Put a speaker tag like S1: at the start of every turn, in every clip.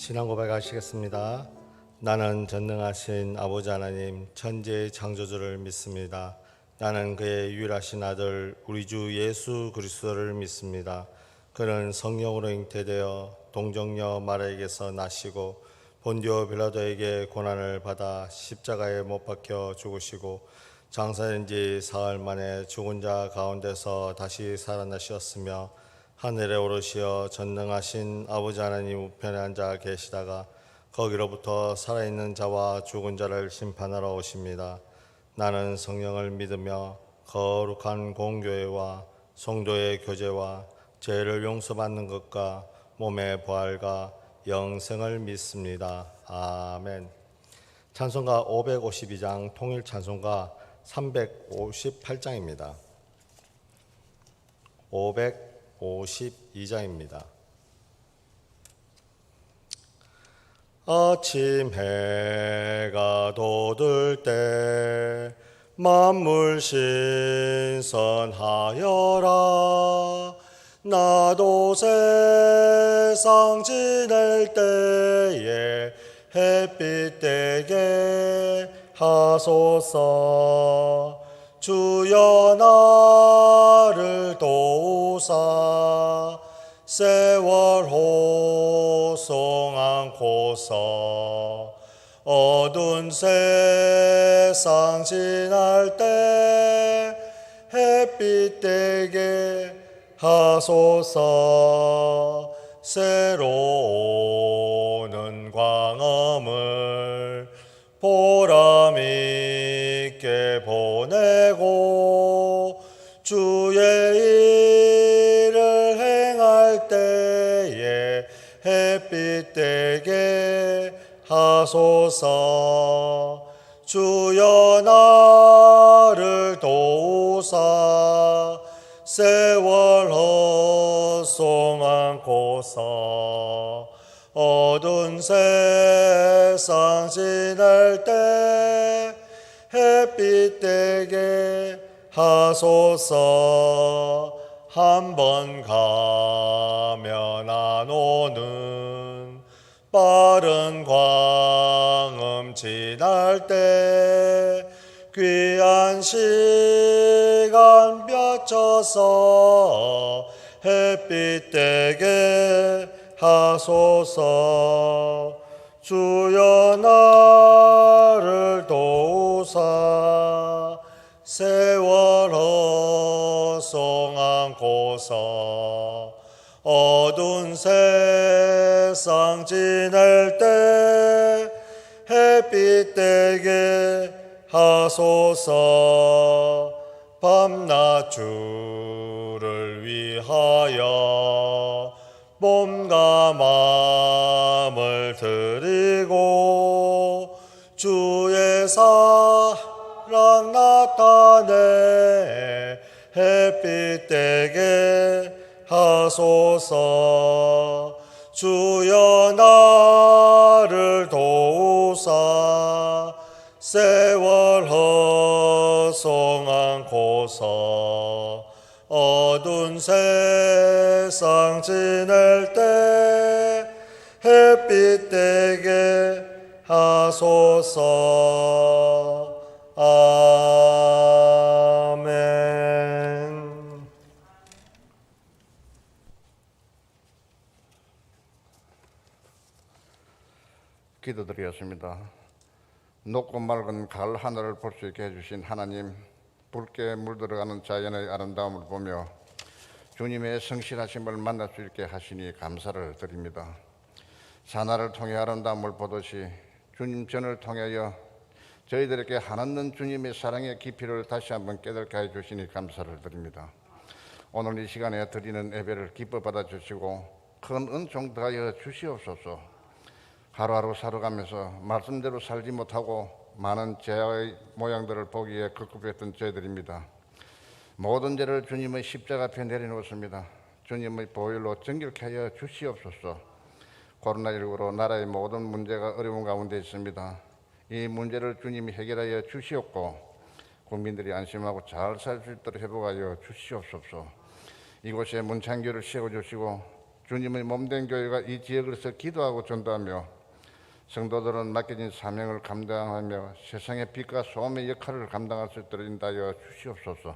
S1: 신앙 고백하시겠습니다. 나는 전능하신 아버지 하나님 천지의 창조주를 믿습니다. 나는 그의 유일하신 아들 우리 주 예수 그리스도를 믿습니다. 그는 성령으로 잉태되어 동정녀 마리아에게서 나시고 본디오 빌라도에게 고난을 받아 십자가에 못 박혀 죽으시고 장사된 지 사흘 만에 죽은 자 가운데서 다시 살아나셨으며 하늘에 오르시어 전능하신 아버지 하나님 우편에 앉아 계시다가 거기로부터 살아있는 자와 죽은 자를 심판하러 오십니다. 나는 성령을 믿으며 거룩한 공교회와 성도의 교제와 죄를 용서받는 것과 몸의 부활과 영생을 믿습니다. 아멘. 찬송가 552장 통일 찬송가 358장입니다. 552장입니다. 아침 해가 돋을 때 만물 신선하여라. 나도 세상 지낼 때에 햇빛 되게 하소서. 주여 나를 도우사 세월 호송 않고서 어두운 세상 지날 때 햇빛 되게 하소서. 새로 오는 광음을 보람 있게 보내고 주의 일을 행할 때에 햇빛 되게 하소서. 주여 나를 도우사 세월 헛송 않고서 어두운 세상 지낼 때 햇빛 되게 하소서. 한번 가면 안 오는 빠른 광음 지날 때 귀한 시간 벼쳐서 햇빛 되게 하소서. 주여 나를 도우사 세월 헛송 않고서 어두운 세상 지낼 때 햇빛 되게 하소서. 밤낮 주를 위하여 몸과 마음을 드리고 주의 사랑 나타내 햇빛 되게 하소서. 주여 나를 도우사 세월 헛송 않고서 어두운 세상 지낼 때 햇빛 되게 하소서. 아멘.
S2: 기도드리겠습니다. 높고 맑은 가을 하늘을 볼 수 있게 해주신 하나님, 붉게 물들어가는 자연의 아름다움을 보며 주님의 성실하심을 만날 수 있게 하시니 감사를 드립니다. 산하를 통해 아름다움을 보듯이 주님 전을 통하여 저희들에게 한없는 주님의 사랑의 깊이를 다시 한번 깨닫게 해주시니 감사를 드립니다. 오늘 이 시간에 드리는 예배를 기뻐 받아주시고 큰 은총 더하여 주시옵소서. 하루하루 살아가면서 말씀대로 살지 못하고 많은 죄의 모양들을 보기에 급급했던 저희들입니다. 모든 죄를 주님의 십자가 앞에 내려놓습니다. 주님의 보혈로 정결케 하여 주시옵소서. 코로나19로 나라의 모든 문제가 어려운 가운데 있습니다. 이 문제를 주님이 해결하여 주시옵고 국민들이 안심하고 잘 살 수 있도록 회복하여 주시옵소서. 이곳에 문창교를 세워주시고 주님의 몸된 교회가 이 지역에서 기도하고 전도하며 성도들은 맡겨진 사명을 감당하며 세상의 빛과 소금의 역할을 감당할 수 있도록 인도하여 주시옵소서.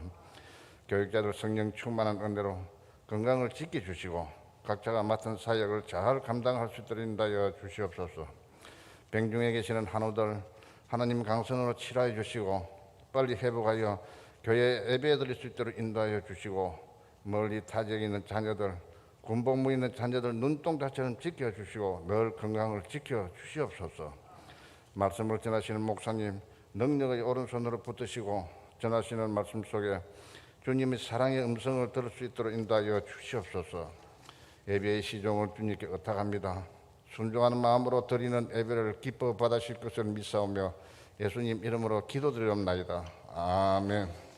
S2: 교육자들 성령 충만한 은혜로 건강을 지켜주시고 각자가 맡은 사역을 잘 감당할 수 있도록 인도하여 주시옵소서. 병중에 계시는 한우들 하나님 강선으로 치료해 주시고 빨리 회복하여 교회에 예배 드릴 수 있도록 인도하여 주시고 멀리 타 지역에 있는 자녀들 군복무에 있는 자녀들 눈동자처럼 지켜주시고 늘 건강을 지켜주시옵소서. 말씀을 전하시는 목사님 능력의 오른손으로 붙드시고 전하시는 말씀 속에 주님의 사랑의 음성을 들을 수 있도록 인도하여 주시옵소서. 예배의 시종을 주님께 의탁합니다. 순종하는 마음으로 드리는 예배를 기뻐 받으실 것을 믿사오며 예수님 이름으로 기도드리옵나이다. 아멘.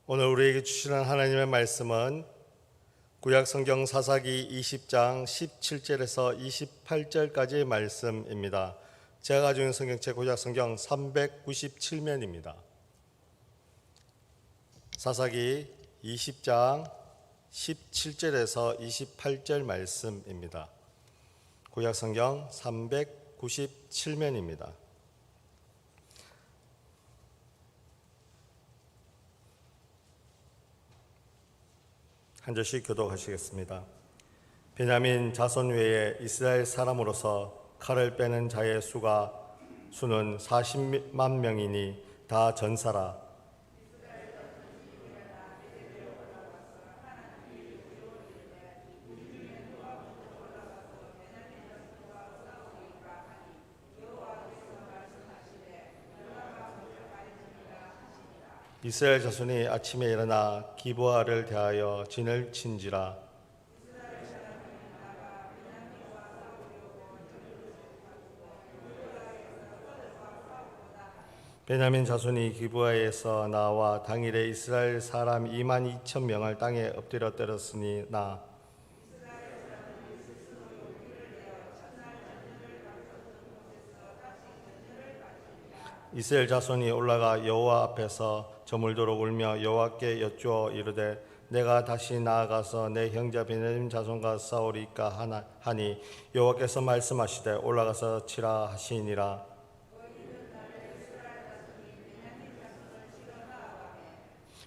S1: 오늘 우리에게 주시는 하나님의 말씀은 구약성경 사사기 20장 17절에서 28절까지의 말씀입니다. 제가 가지고 있는 성경책 구약성경 397면입니다. 사사기 20장 17절에서 28절 말씀입니다. 구약성경 397면입니다. 한 절씩 교독하시겠습니다. 베냐민 자손 외에 이스라엘 사람으로서 칼을 빼는 자의 수는 40만 명이니 다 전사라. 이스라엘 자손이 아침에 일어나 기브아를 대하여 진을 친지라. 베냐민 자손이 기브아에서 나와 당일에 이스라엘 사람 2만 2천 명을 땅에 엎드려 때렸으니 이스라엘 자손이 올라가 여호와 앞에서 저물도록 울며 여호와께 여쭈어 이르되 내가 다시 나아가서 내 형제 베냐민 자손과 싸우리까 하니 여호와께서 말씀하시되 올라가서 치라 하시니라.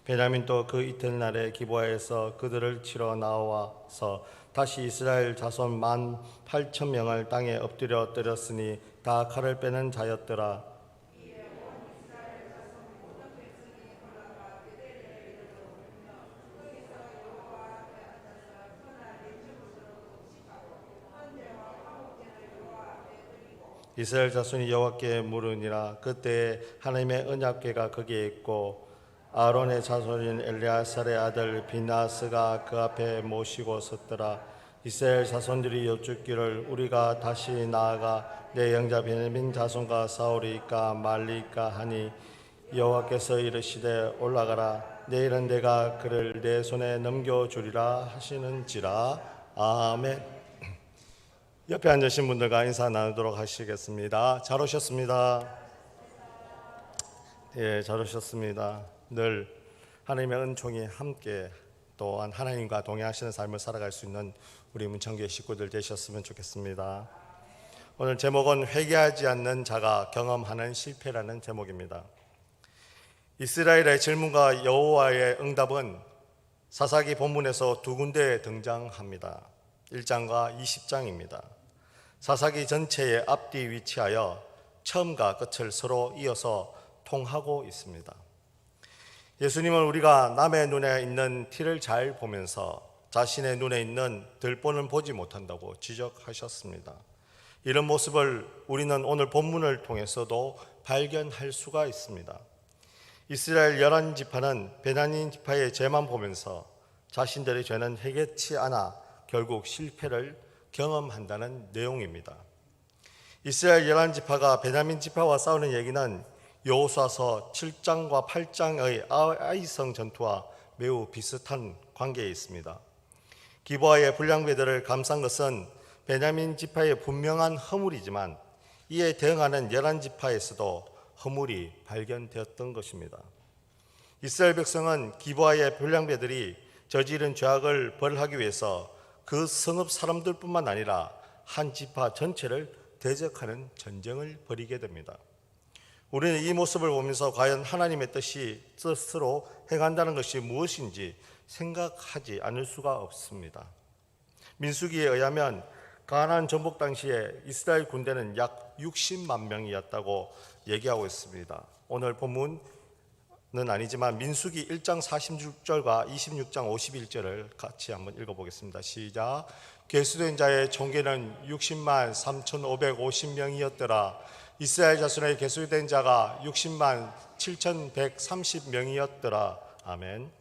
S1: 베냐민도 그 이튿날에 기브아에서 그들을 치러 나와서 다시 이스라엘 자손 18,000명을 땅에 엎드려 때렸으니 다 칼을 빼는 자였더라. 이스라엘 자손이 여호와께 물으니라. 그때 하나님의 언약궤가 거기에 있고 아론의 자손인 엘리아살의 아들 비나스가 그 앞에 모시고 섰더라. 이스라엘 자손들이 여쭙기를 우리가 다시 나아가 내 형제 베냐민 자손과 싸우리까 말리까 하니 여호와께서 이르시되 올라가라. 내일은 내가 그를 내 손에 넘겨주리라 하시는지라. 아멘. 옆에 앉으신 분들과 인사 나누도록 하시겠습니다. 잘 오셨습니다. 예, 잘 오셨습니다. 늘 하나님의 은총이 함께 또한 하나님과 동행하시는 삶을 살아갈 수 있는 우리 문창교회 식구들 되셨으면 좋겠습니다. 오늘 제목은 회개하지 않는 자가 경험하는 실패라는 제목입니다. 이스라엘의 질문과 여호와의 응답은 사사기 본문에서 두 군데에 등장합니다. 1장과 20장입니다. 사사기 전체의 앞뒤 위치하여 처음과 끝을 서로 이어서 통하고 있습니다. 예수님은 우리가 남의 눈에 있는 티를 잘 보면서 자신의 눈에 있는 들보는 보지 못한다고 지적하셨습니다. 이런 모습을 우리는 오늘 본문을 통해서도 발견할 수가 있습니다. 이스라엘 11지파는 베냐민 지파의 죄만 보면서 자신들의 죄는 해결치 않아 결국 실패를 경험한다는 내용입니다. 이스라엘 11지파가 베냐민 지파와 싸우는 얘기는 여호수아서 7장과 8장의 아이성 전투와 매우 비슷한 관계에 있습니다. 기브아의 불량배들을 감싼 것은 베냐민 지파의 분명한 허물이지만 이에 대응하는 11지파에서도 허물이 발견되었던 것입니다. 이스라엘 백성은 기브아의 불량배들이 저지른 죄악을 벌하기 위해서 그 성읍 사람들뿐만 아니라 한 지파 전체를 대적하는 전쟁을 벌이게 됩니다. 우리는 이 모습을 보면서 과연 하나님의 뜻으로 행한다는 것이 무엇인지 생각하지 않을 수가 없습니다. 민수기에 의하면 가나안 정복 당시에 이스라엘 군대는 약 60만 명이었다고 얘기하고 있습니다. 오늘 본문은 아니지만 민수기 1장 46절과 26장 51절을 같이 한번 읽어보겠습니다. 시작. 계수된 자의 총계는 60만 3,550명이었더라. 이스라엘 자손의 계수된 자가 60만 7,130명이었더라. 아멘.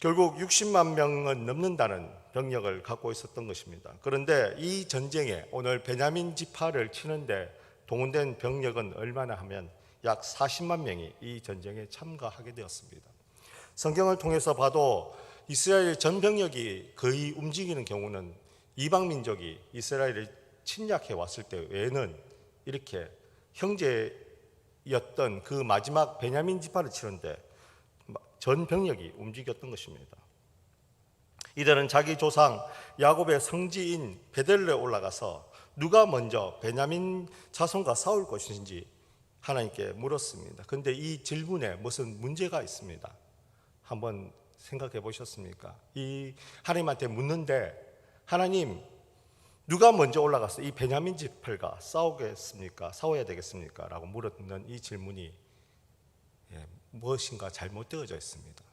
S1: 결국 60만 명은 넘는다는 병력을 갖고 있었던 것입니다. 그런데 이 전쟁에 오늘 베냐민 지파를 치는데 동원된 병력은 얼마나 하면 약 40만 명이 이 전쟁에 참가하게 되었습니다. 성경을 통해서 봐도 이스라엘 전 병력이 거의 움직이는 경우는 이방 민족이 이스라엘을 침략해 왔을 때 외에는 이렇게 형제였던 그 마지막 베냐민 지파를 치는데 전 병력이 움직였던 것입니다. 이들은 자기 조상 야곱의 성지인 베델레에 올라가서 누가 먼저 베냐민 자손과 싸울 것인지 하나님께 물었습니다. 그런데 이 질문에 무슨 문제가 있습니다. 한번 생각해 보셨습니까? 이 하나님한테 묻는데 하나님 누가 먼저 올라가서 이 베냐민 지파가 싸우겠습니까? 싸워야 되겠습니까? 라고 물었는 이 질문이 무엇인가 잘못되어져 있습니다.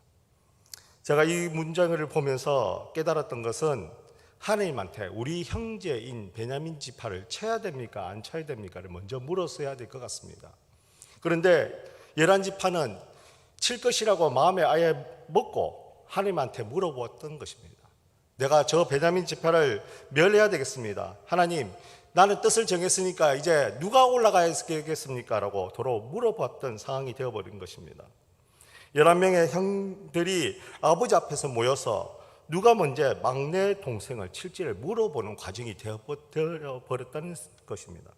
S1: 제가 이 문장을 보면서 깨달았던 것은 하나님한테 우리 형제인 베냐민 지파를 쳐야 됩니까? 안 쳐야 됩니까?를 먼저 물었어야 될 것 같습니다. 그런데 11지파는 칠 것이라고 마음에 아예 먹고 하나님한테 물어보았던 것입니다. 내가 저 베냐민 지파를 멸해야 되겠습니다. 하나님, 나는 뜻을 정했으니까 이제 누가 올라가야 되겠습니까? 라고 도로 물어봤던 상황이 되어버린 것입니다. 11명의 형들이 아버지 앞에서 모여서 누가 먼저 막내 동생을 칠지를 물어보는 과정이 되어버렸다는 것입니다.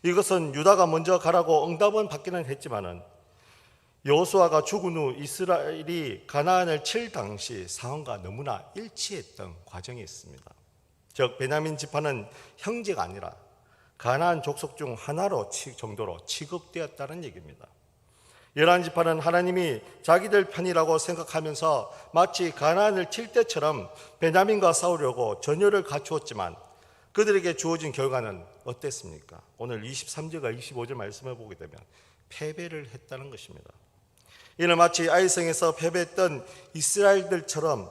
S1: 이것은 유다가 먼저 가라고 응답은 받기는 했지만은 여호수아가 죽은 후 이스라엘이 가나안을 칠 당시 상황과 너무나 일치했던 과정이 있습니다. 즉 베냐민 지파는 형제가 아니라 가나안 족속 중 하나로 정도로 취급되었다는 얘기입니다. 11지파는 하나님이 자기들 편이라고 생각하면서 마치 가나안을 칠 때처럼 베냐민과 싸우려고 전열을 갖추었지만 그들에게 주어진 결과는 어땠습니까? 오늘 23절과 25절 말씀을 보게 되면 패배를 했다는 것입니다. 이는 마치 아이성에서 패배했던 이스라엘들처럼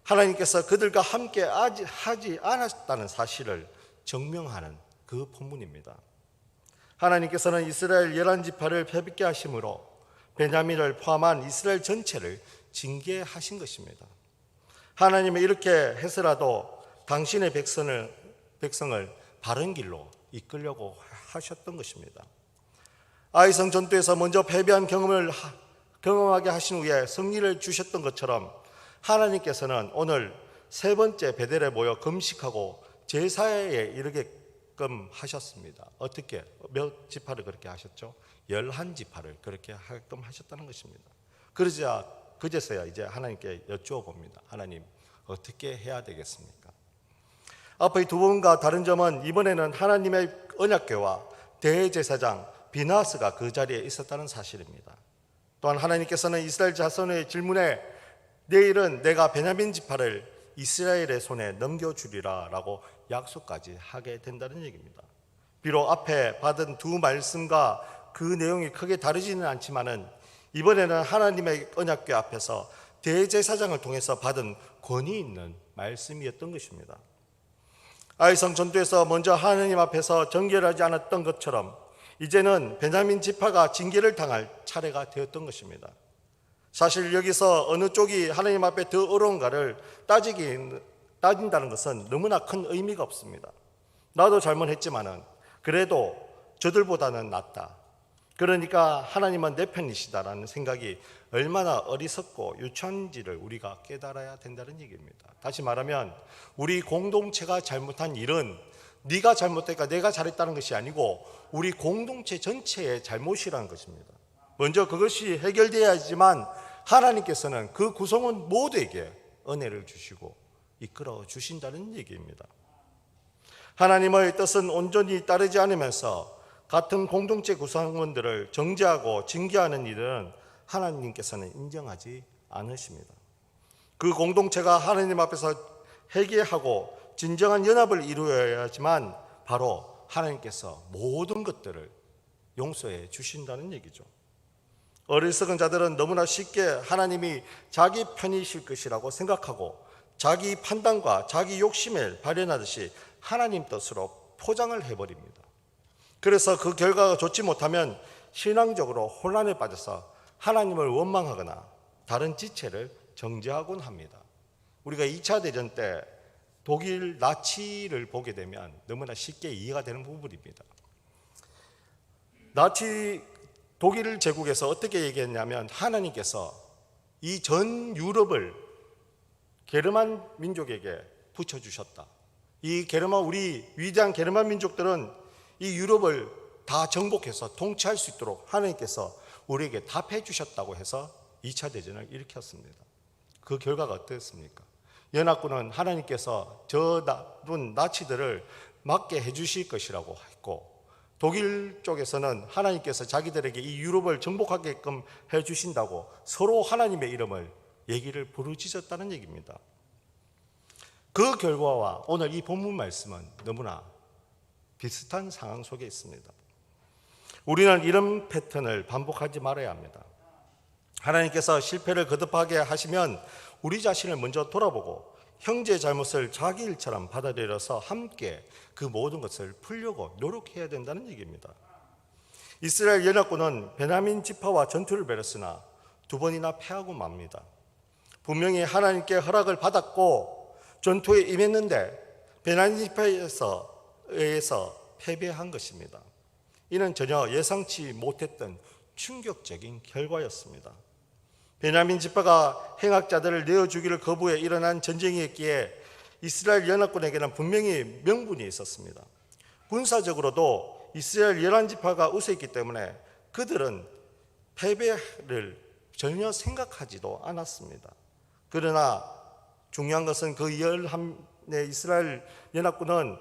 S1: 하나님께서 그들과 함께 하지 않았다는 사실을 증명하는 그 본문입니다. 하나님께서는 이스라엘 11지파를 패배케 하심으로 베냐민을 포함한 이스라엘 전체를 징계하신 것입니다. 하나님은 이렇게 해서라도 당신의 백성을 바른 길로 이끌려고 하셨던 것입니다. 아이성 전투에서 먼저 패배한 경험하게 하신 후에 승리를 주셨던 것처럼 하나님께서는 오늘 세 번째 베델에 모여 금식하고 제사에 이르게끔 하셨습니다. 어떻게? 몇 지파를 그렇게 하셨죠? 11지파를 그렇게 하게끔 하셨다는 것입니다. 그제서야 이제 하나님께 여쭈어 봅니다. 하나님, 어떻게 해야 되겠습니까? 앞의 두 번과 다른 점은 이번에는 하나님의 언약궤와 대제사장 비나스가 그 자리에 있었다는 사실입니다. 또한 하나님께서는 이스라엘 자손의 질문에 내일은 내가 베냐민 지파를 이스라엘의 손에 넘겨주리라 라고 약속까지 하게 된다는 얘기입니다. 비록 앞에 받은 두 말씀과 그 내용이 크게 다르지는 않지만은 이번에는 하나님의 언약궤 앞에서 대제사장을 통해서 받은 권위 있는 말씀이었던 것입니다. 아이성 전투에서 먼저 하나님 앞에서 정결하지 않았던 것처럼 이제는 베냐민 지파가 징계를 당할 차례가 되었던 것입니다. 사실 여기서 어느 쪽이 하나님 앞에 더 어려운가를 따진다는 것은 너무나 큰 의미가 없습니다. 나도 잘못했지만은 그래도 저들보다는 낫다. 그러니까 하나님은 내 편이시다라는 생각이 얼마나 어리석고 유치한지를 우리가 깨달아야 된다는 얘기입니다. 다시 말하면 우리 공동체가 잘못한 일은 네가 잘못했으니까 내가 잘했다는 것이 아니고 우리 공동체 전체의 잘못이라는 것입니다. 먼저 그것이 해결되어야지만 하나님께서는 그 구성원 모두에게 은혜를 주시고 이끌어 주신다는 얘기입니다. 하나님의 뜻은 온전히 따르지 않으면서 같은 공동체 구성원들을 정죄하고 징계하는 일은 하나님께서는 인정하지 않으십니다. 그 공동체가 하나님 앞에서 회개하고 진정한 연합을 이루어야지만 바로 하나님께서 모든 것들을 용서해 주신다는 얘기죠. 어리석은 자들은 너무나 쉽게 하나님이 자기 편이실 것이라고 생각하고 자기 판단과 자기 욕심에 발현하듯이 하나님 뜻으로 포장을 해버립니다. 그래서 그 결과가 좋지 못하면 신앙적으로 혼란에 빠져서 하나님을 원망하거나 다른 지체를 정죄하곤 합니다. 우리가 2차 대전 때 독일 나치를 보게 되면 너무나 쉽게 이해가 되는 부분입니다. 나치 독일 제국에서 어떻게 얘기했냐면 하나님께서 이 전 유럽을 게르만 민족에게 붙여주셨다. 이 게르만, 우리 위대한 게르만 민족들은 이 유럽을 다 정복해서 통치할 수 있도록 하나님께서 우리에게 답해 주셨다고 해서 2차 대전을 일으켰습니다. 그 결과가 어땠습니까? 연합군은 하나님께서 저 나쁜 나치들을 막게 해주실 것이라고 했고, 독일 쪽에서는 하나님께서 자기들에게 이 유럽을 정복하게끔 해주신다고 서로 하나님의 이름을 얘기를 부르짖었다는 얘기입니다. 그 결과와 오늘 이 본문 말씀은 너무나 비슷한 상황 속에 있습니다. 우리는 이런 패턴을 반복하지 말아야 합니다. 하나님께서 실패를 거듭하게 하시면 우리 자신을 먼저 돌아보고 형제의 잘못을 자기 일처럼 받아들여서 함께 그 모든 것을 풀려고 노력해야 된다는 얘기입니다. 이스라엘 연합군은 베냐민 지파와 전투를 벌였으나 2번이나 패하고 맙니다. 분명히 하나님께 허락을 받았고 전투에 임했는데 베냐민 지파에 의해서 패배한 것입니다. 이는 전혀 예상치 못했던 충격적인 결과였습니다. 베냐민 지파가 행악자들을 내어주기를 거부해 일어난 전쟁이었기에 이스라엘 연합군에게는 분명히 명분이 있었습니다. 군사적으로도 이스라엘 11지파가 우세했기 때문에 그들은 패배를 전혀 생각하지도 않았습니다. 그러나 중요한 것은 그 11의 이스라엘 연합군은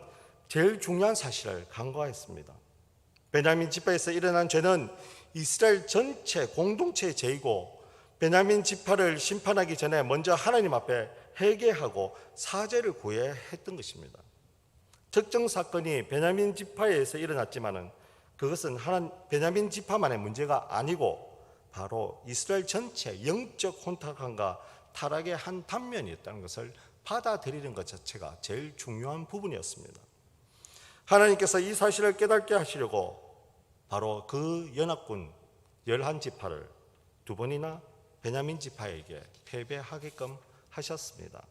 S1: 제일 중요한 사실을 간과했습니다. 베냐민 지파에서 일어난 죄는 이스라엘 전체 공동체의 죄이고 베냐민 지파를 심판하기 전에 먼저 하나님 앞에 회개하고 사죄를 구해야 했던 것입니다. 특정 사건이 베냐민 지파에서 일어났지만은 그것은 베냐민 지파만의 문제가 아니고 바로 이스라엘 전체 영적 혼탁함과 타락의 한 단면이었다는 것을 받아들이는 것 자체가 제일 중요한 부분이었습니다. 하나님께서 이 사실을 깨닫게 하시려고 바로 그 연합군 11지파를 2번이나 베냐민 지파에게 패배하게끔 하셨습니다.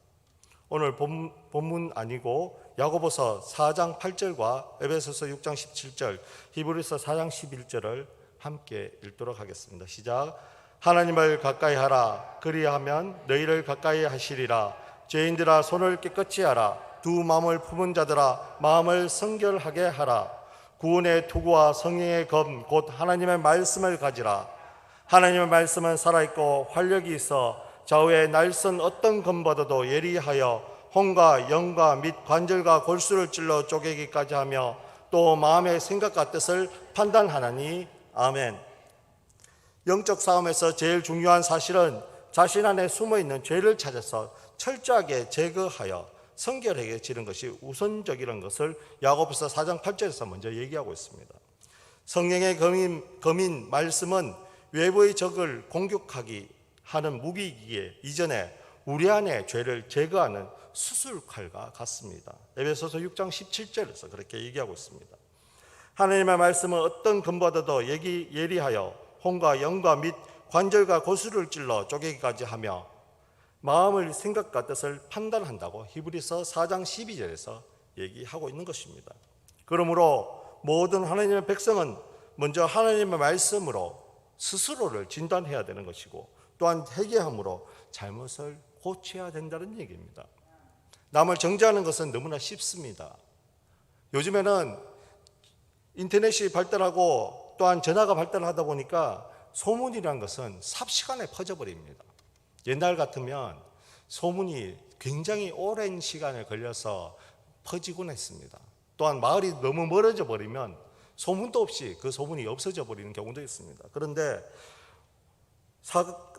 S1: 오늘 본문 아니고 야고보서 4장 8절과 에베소서 6장 17절, 히브리서 4장 11절을 함께 읽도록 하겠습니다. 시작. 하나님을 가까이 하라. 그리하면 너희를 가까이 하시리라. 죄인들아 손을 깨끗이 하라. 두 마음을 품은 자들아 마음을 성결하게 하라. 구원의 투구와 성령의 검 곧 하나님의 말씀을 가지라. 하나님의 말씀은 살아있고 활력이 있어 좌우의 날선 어떤 검보다도 예리하여 혼과 영과 및 관절과 골수를 찔러 쪼개기까지 하며 또 마음의 생각과 뜻을 판단하나니. 아멘. 영적 싸움에서 제일 중요한 사실은 자신 안에 숨어있는 죄를 찾아서 철저하게 제거하여 성결해지는 것이 우선적이라는 것을 야고보서 4장 8절에서 먼저 얘기하고 있습니다. 성령의 검인 말씀은 외부의 적을 공격하기 하는 무기이기에 이전에 우리 안의 죄를 제거하는 수술칼과 같습니다. 에베소서 6장 17절에서 그렇게 얘기하고 있습니다. 하나님의 말씀은 어떤 검보다도 예리하여 혼과 영과 및 관절과 고수를 찔러 쪼개기까지 하며 마음을 생각과 뜻을 판단한다고 히브리서 4장 12절에서 얘기하고 있는 것입니다. 그러므로 모든 하나님의 백성은 먼저 하나님의 말씀으로 스스로를 진단해야 되는 것이고, 또한 회개함으로 잘못을 고쳐야 된다는 얘기입니다. 남을 정죄하는 것은 너무나 쉽습니다. 요즘에는 인터넷이 발달하고 또한 전화가 발달하다 보니까 소문이란 것은 삽시간에 퍼져버립니다. 옛날 같으면 소문이 굉장히 오랜 시간에 걸려서 퍼지곤 했습니다. 또한 마을이 너무 멀어져 버리면 소문도 없이 그 소문이 없어져 버리는 경우도 있습니다. 그런데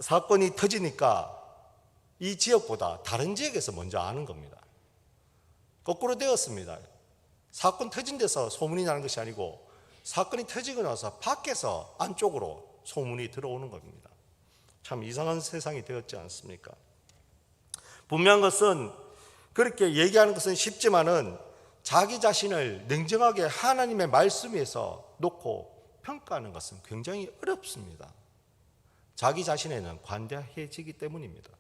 S1: 사건이 터지니까 이 지역보다 다른 지역에서 먼저 아는 겁니다. 거꾸로 되었습니다. 사건 터진 데서 소문이 나는 것이 아니고 사건이 터지고 나서 밖에서 안쪽으로 소문이 들어오는 겁니다. 참 이상한 세상이 되었지 않습니까? 분명한 것은 그렇게 얘기하는 것은 쉽지만은 자기 자신을 냉정하게 하나님의 말씀 위에서 놓고 평가하는 것은 굉장히 어렵습니다. 자기 자신에는 관대해지기 때문입니다.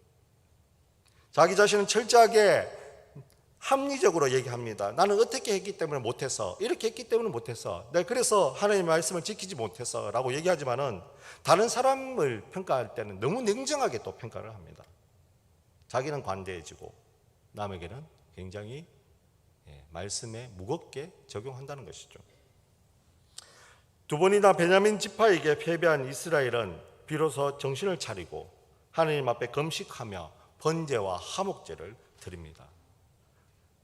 S1: 자기 자신은 철저하게 합리적으로 얘기합니다. 나는 어떻게 했기 때문에 못해서, 이렇게 했기 때문에 못해서, 내가 그래서 하나님의 말씀을 지키지 못해서 라고 얘기하지만은 다른 사람을 평가할 때는 너무 냉정하게 또 평가를 합니다. 자기는 관대해지고 남에게는 굉장히 말씀에 무겁게 적용한다는 것이죠. 두 번이나 베냐민 지파에게 패배한 이스라엘은 비로소 정신을 차리고 하나님 앞에 금식하며 번제와 화목제를 드립니다.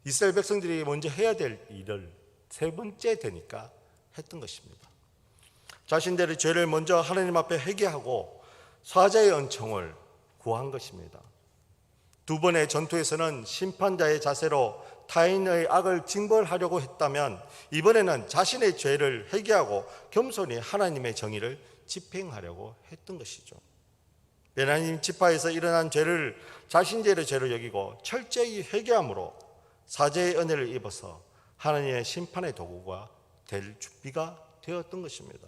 S1: 이스라엘 백성들이 먼저 해야 될 일을 세 번째 되니까 했던 것입니다. 자신들의 죄를 먼저 하나님 앞에 회개하고 사자의 은총을 구한 것입니다. 두 번의 전투에서는 심판자의 자세로 타인의 악을 징벌하려고 했다면 이번에는 자신의 죄를 회개하고 겸손히 하나님의 정의를 집행하려고 했던 것이죠. 베냐민 지파에서 일어난 죄를 자신들의 죄로 여기고 철저히 회개함으로 사죄의 은혜를 입어서 하나님의 심판의 도구가 될 준비가 되었던 것입니다.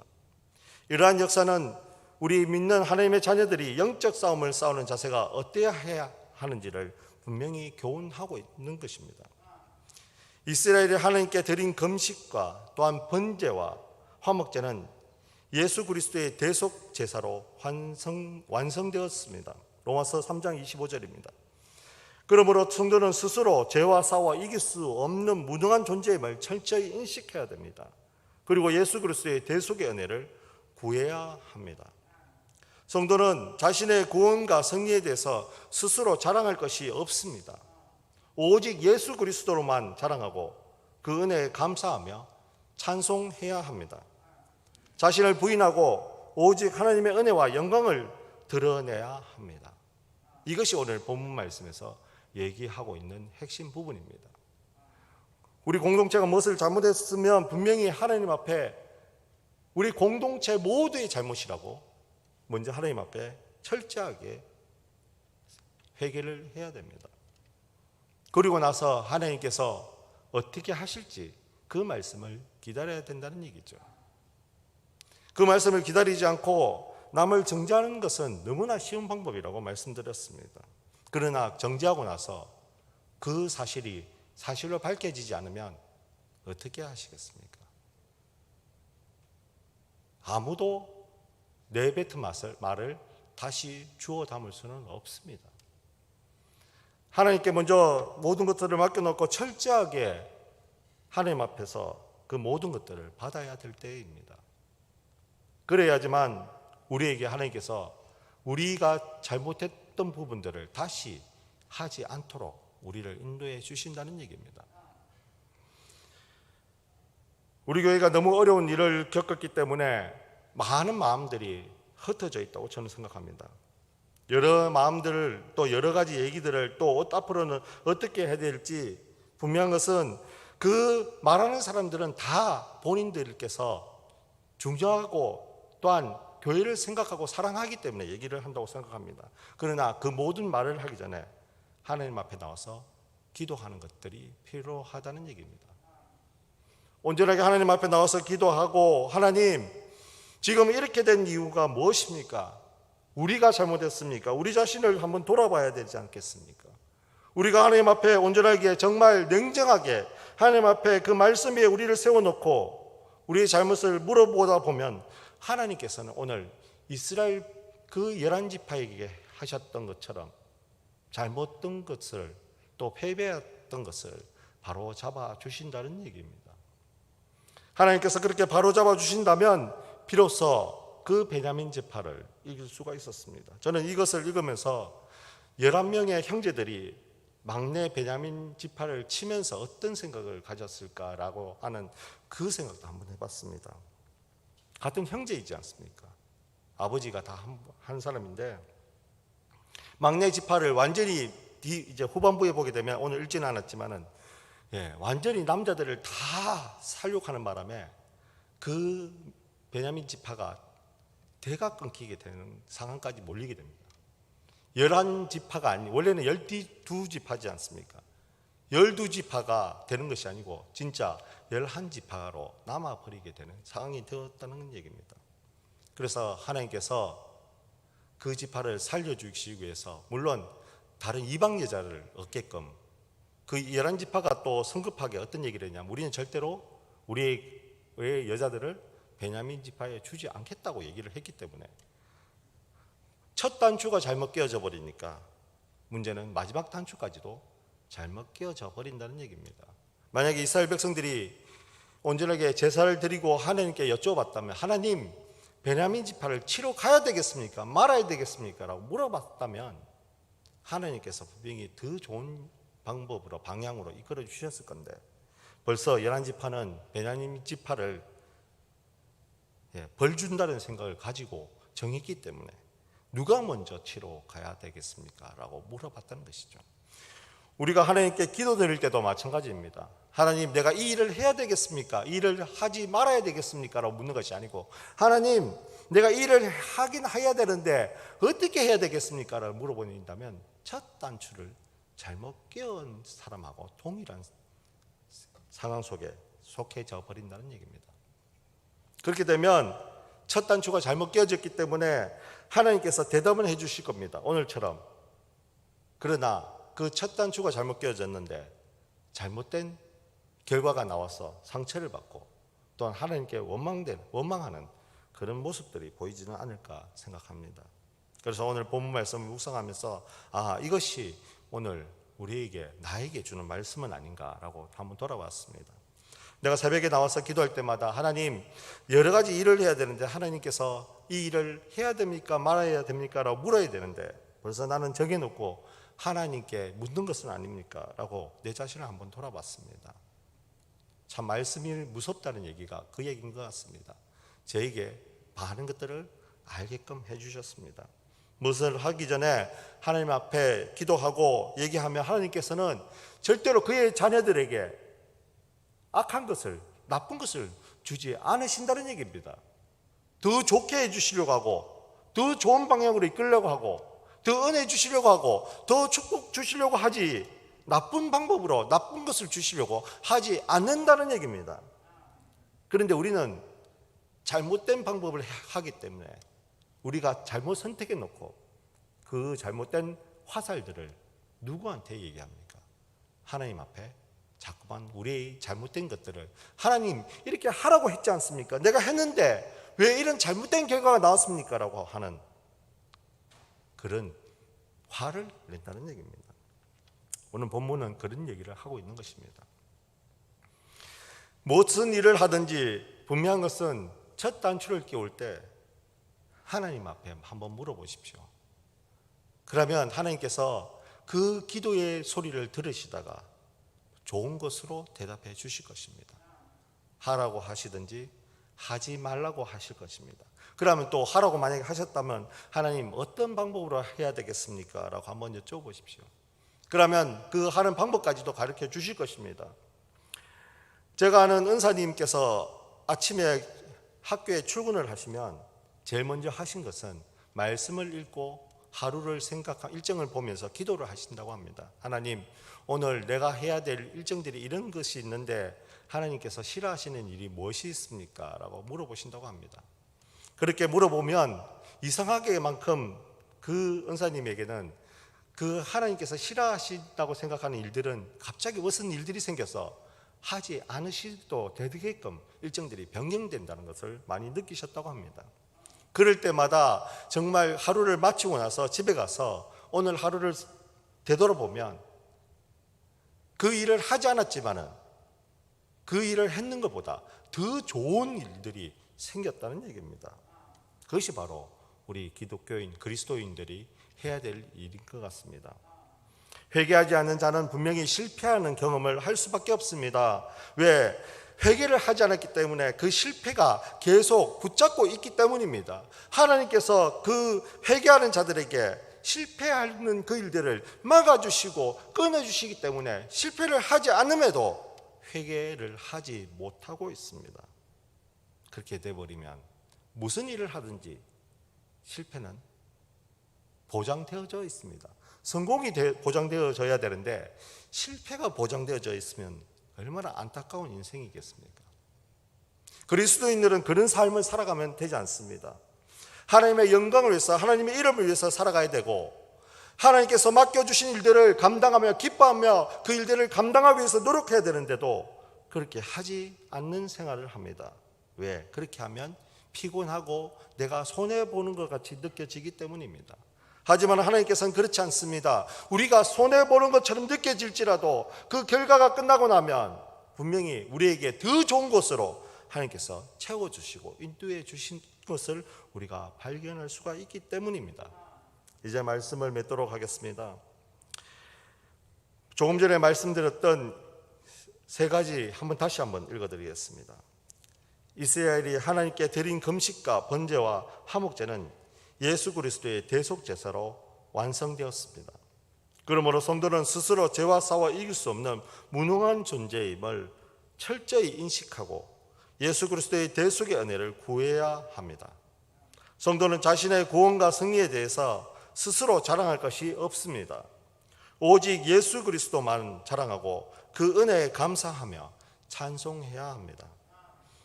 S1: 이러한 역사는 우리 믿는 하나님의 자녀들이 영적 싸움을 싸우는 자세가 어때야 해야 하는지를 분명히 교훈하고 있는 것입니다. 이스라엘이 하나님께 드린 금식과 또한 번제와 화목제는 예수 그리스도의 대속 제사로 완성되었습니다. 로마서 3장 25절입니다. 그러므로 성도는 스스로 죄와 싸워 이길 수 없는 무능한 존재임을 철저히 인식해야 됩니다. 그리고 예수 그리스도의 대속의 은혜를 구해야 합니다. 성도는 자신의 구원과 승리에 대해서 스스로 자랑할 것이 없습니다. 오직 예수 그리스도로만 자랑하고 그 은혜에 감사하며 찬송해야 합니다. 자신을 부인하고 오직 하나님의 은혜와 영광을 드러내야 합니다. 이것이 오늘 본문 말씀에서 얘기하고 있는 핵심 부분입니다. 우리 공동체가 무엇을 잘못했으면 분명히 하나님 앞에 우리 공동체 모두의 잘못이라고 먼저 하나님 앞에 철저하게 회개를 해야 됩니다. 그리고 나서 하나님께서 어떻게 하실지 그 말씀을 기다려야 된다는 얘기죠. 그 말씀을 기다리지 않고 남을 정죄하는 것은 너무나 쉬운 방법이라고 말씀드렸습니다. 그러나 정죄하고 나서 그 사실이 사실로 밝혀지지 않으면 어떻게 하시겠습니까? 아무도 내뱉은 말을 다시 주워 담을 수는 없습니다. 하나님께 먼저 모든 것들을 맡겨놓고 철저하게 하나님 앞에서 그 모든 것들을 받아야 될 때입니다. 그래야지만 우리에게 하나님께서 우리가 잘못했던 부분들을 다시 하지 않도록 우리를 인도해 주신다는 얘기입니다. 우리 교회가 너무 어려운 일을 겪었기 때문에 많은 마음들이 흩어져 있다고 저는 생각합니다. 여러 마음들을 또 여러 가지 얘기들을 또 앞으로는 어떻게 해야 될지 분명한 것은 그 말하는 사람들은 다 본인들께서 중요하고 또한 교회를 생각하고 사랑하기 때문에 얘기를 한다고 생각합니다. 그러나 그 모든 말을 하기 전에 하나님 앞에 나와서 기도하는 것들이 필요하다는 얘기입니다. 온전하게 하나님 앞에 나와서 기도하고 하나님 지금 이렇게 된 이유가 무엇입니까? 우리가 잘못했습니까? 우리 자신을 한번 돌아봐야 되지 않겠습니까? 우리가 하나님 앞에 온전하게 정말 냉정하게 하나님 앞에 그 말씀 위에 우리를 세워놓고 우리의 잘못을 물어보다 보면 하나님께서는 오늘 이스라엘 그 11지파에게 하셨던 것처럼 잘못된 것을 또 패배했던 것을 바로 잡아 주신다는 얘기입니다. 하나님께서 그렇게 바로 잡아 주신다면 비로소 그 베냐민 지파를 이길 수가 있었습니다. 저는 이것을 읽으면서 11명의 형제들이 막내 베냐민 지파를 치면서 어떤 생각을 가졌을까라고 하는 그 생각도 한번 해봤습니다. 같은 형제이지 않습니까? 아버지가 다 한 사람인데 막내 지파를 완전히 이제 후반부에 보게 되면 오늘 읽지는 않았지만은 완전히 남자들을 다 살육하는 바람에 그 베냐민 지파가 대가 끊기게 되는 상황까지 몰리게 됩니다. 11지파가 아니 원래는 12지파지 않습니까? 12지파가 되는 것이 아니고 진짜 11지파로 남아버리게 되는 상황이 되었다는 얘기입니다. 그래서 하나님께서 그 지파를 살려주시기 위해서 물론 다른 이방 여자를 얻게끔 그 11지파가 또 성급하게 어떤 얘기를 했냐면 우리는 절대로 우리의 여자들을 베냐민 지파에 주지 않겠다고 얘기를 했기 때문에 첫 단추가 잘못 끼어져 버리니까 문제는 마지막 단추까지도 잘못 끼어져 버린다는 얘기입니다. 만약에 이스라엘 백성들이 온전하게 제사를 드리고 하나님께 여쭤봤다면 하나님 베냐민 지파를 치러 가야 되겠습니까? 말아야 되겠습니까? 라고 물어봤다면 하나님께서 분명히 더 좋은 방법으로 방향으로 이끌어 주셨을 건데 벌써 11지파는 베냐민 지파를 벌 준다는 생각을 가지고 정했기 때문에 누가 먼저 치러 가야 되겠습니까? 라고 물어봤다는 것이죠. 우리가 하나님께 기도드릴 때도 마찬가지입니다. 하나님 내가 이 일을 해야 되겠습니까? 이 일을 하지 말아야 되겠습니까? 라고 묻는 것이 아니고 하나님 내가 이 일을 하긴 해야 되는데 어떻게 해야 되겠습니까? 라고 물어본다면 첫 단추를 잘못 끼운 사람하고 동일한 상황 속에 속해져 버린다는 얘기입니다. 그렇게 되면 첫 단추가 잘못 끼어졌기 때문에 하나님께서 대답을 해 주실 겁니다. 오늘처럼. 그러나 그 첫 단추가 잘못 끼어졌는데 잘못된 결과가 나와서 상처를 받고 또한 하나님께 원망하는 그런 모습들이 보이지는 않을까 생각합니다. 그래서 오늘 본문 말씀을 묵상하면서 이것이 오늘 우리에게 나에게 주는 말씀은 아닌가라고 한번 돌아봤습니다. 내가 새벽에 나와서 기도할 때마다 하나님 여러 가지 일을 해야 되는데 하나님께서 이 일을 해야 됩니까 말아야 됩니까 라고 물어야 되는데 벌써 나는 정해놓고 하나님께 묻는 것은 아닙니까 라고 내 자신을 한번 돌아봤습니다. 참 말씀이 무섭다는 얘기가 그 얘기인 것 같습니다. 저에게 많은 것들을 알게끔 해주셨습니다. 무엇을 하기 전에 하나님 앞에 기도하고 얘기하면 하나님께서는 절대로 그의 자녀들에게 악한 것을 나쁜 것을 주지 않으신다는 얘기입니다. 더 좋게 해주시려고 하고 더 좋은 방향으로 이끌려고 하고 더 은혜 주시려고 하고 더 축복 주시려고 하지 나쁜 방법으로 나쁜 것을 주시려고 하지 않는다는 얘기입니다. 그런데 우리는 잘못된 방법을 하기 때문에 우리가 잘못 선택해 놓고 그 잘못된 화살들을 누구한테 얘기합니까? 하나님 앞에 자꾸만 우리의 잘못된 것들을 하나님 이렇게 하라고 했지 않습니까? 내가 했는데 왜 이런 잘못된 결과가 나왔습니까? 라고 하는 그런 화를 낸다는 얘기입니다. 오늘 본문은 그런 얘기를 하고 있는 것입니다. 무슨 일을 하든지 분명한 것은 첫 단추를 끼울 때 하나님 앞에 한번 물어보십시오. 그러면 하나님께서 그 기도의 소리를 들으시다가 좋은 것으로 대답해 주실 것입니다. 하라고 하시든지 하지 말라고 하실 것입니다. 그러면 또 하라고 만약에 하셨다면 하나님 어떤 방법으로 해야 되겠습니까? 라고 한번 여쭤보십시오. 그러면 그 하는 방법까지도 가르쳐 주실 것입니다. 제가 아는 은사님께서 아침에 학교에 출근을 하시면 제일 먼저 하신 것은 말씀을 읽고 하루를 생각한 일정을 보면서 기도를 하신다고 합니다. 하나님 오늘 내가 해야 될 일정들이 이런 것이 있는데 하나님께서 싫어하시는 일이 무엇이 있습니까? 라고 물어보신다고 합니다. 그렇게 물어보면 이상하게만큼 그 은사님에게는 그 하나님께서 싫어하신다고 생각하는 일들은 갑자기 무슨 일들이 생겨서 하지 않으시도 되게끔 일정들이 변경된다는 것을 많이 느끼셨다고 합니다. 그럴 때마다 정말 하루를 마치고 나서 집에 가서 오늘 하루를 되돌아보면 그 일을 하지 않았지만은 그 일을 했는 것보다 더 좋은 일들이 생겼다는 얘기입니다. 그것이 바로 우리 기독교인, 그리스도인들이 해야 될 일인 것 같습니다. 회개하지 않는 자는 분명히 실패하는 경험을 할 수밖에 없습니다. 왜? 회개를 하지 않았기 때문에 그 실패가 계속 붙잡고 있기 때문입니다. 하나님께서 그 회개하는 자들에게 실패하는 그 일들을 막아주시고 끊어주시기 때문에 실패를 하지 않음에도 회개를 하지 못하고 있습니다. 그렇게 돼버리면 무슨 일을 하든지 실패는 보장되어져 있습니다. 성공이 보장되어져야 되는데 실패가 보장되어져 있으면 얼마나 안타까운 인생이겠습니까? 그리스도인들은 그런 삶을 살아가면 되지 않습니다. 하나님의 영광을 위해서, 하나님의 이름을 위해서 살아가야 되고, 하나님께서 맡겨주신 일들을 감당하며 기뻐하며 그 일들을 감당하기 위해서 노력해야 되는데도 그렇게 하지 않는 생활을 합니다. 왜? 그렇게 하면 피곤하고 내가 손해보는 것 같이 느껴지기 때문입니다. 하지만 하나님께서는 그렇지 않습니다. 우리가 손해보는 것처럼 느껴질지라도 그 결과가 끝나고 나면 분명히 우리에게 더 좋은 것으로 하나님께서 채워주시고 인도해 주신 것을 우리가 발견할 수가 있기 때문입니다. 이제 말씀을 맺도록 하겠습니다. 조금 전에 말씀드렸던 세 가지 다시 한번 읽어드리겠습니다. 이스라엘이 하나님께 드린 금식과 번제와 화목제는 예수 그리스도의 대속 제사로 완성되었습니다. 그러므로 성도는 스스로 죄와 싸워 이길 수 없는 무능한 존재임을 철저히 인식하고 예수 그리스도의 대속의 은혜를 구해야 합니다. 성도는 자신의 구원과 승리에 대해서 스스로 자랑할 것이 없습니다. 오직 예수 그리스도만 자랑하고 그 은혜에 감사하며 찬송해야 합니다.